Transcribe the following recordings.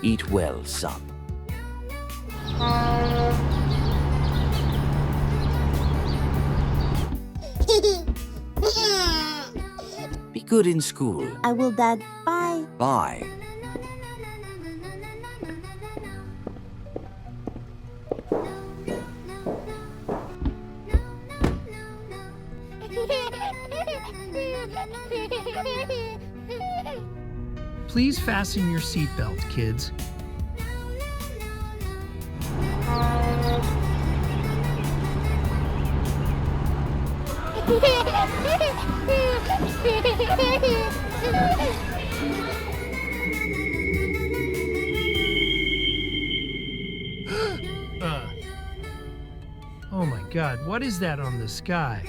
Eat well, son. Be good in school. I will, Dad. Bye. Bye. Please fasten your seatbelt, kids. Oh my God, what is that on the sky?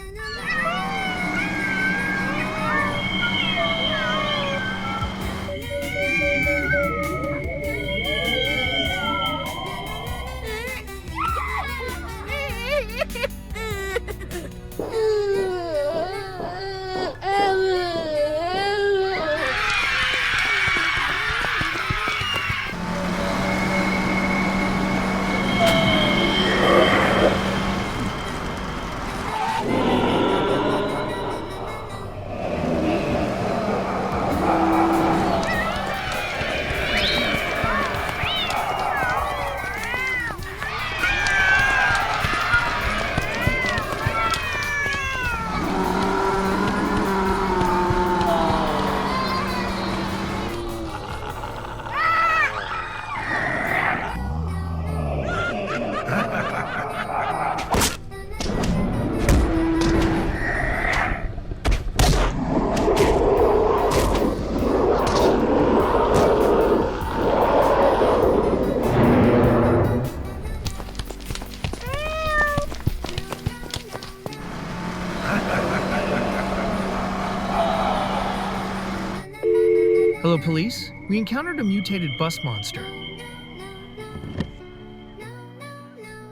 Hello, police. We encountered a mutated bus monster.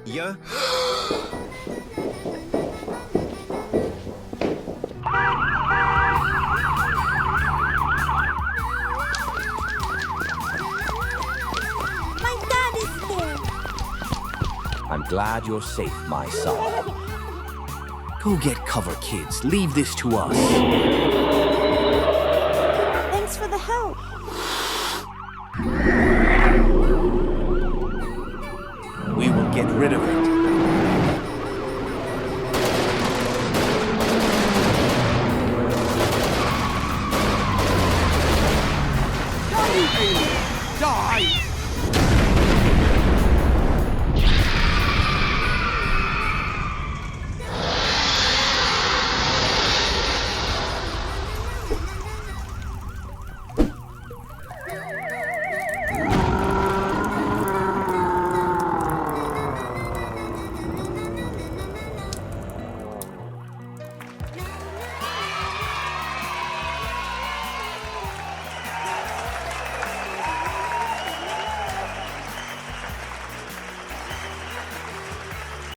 Yeah? My dad is here. I'm glad you're safe, my son. Go get cover, kids. Leave this to us. Thanks for the help. We will get rid of it.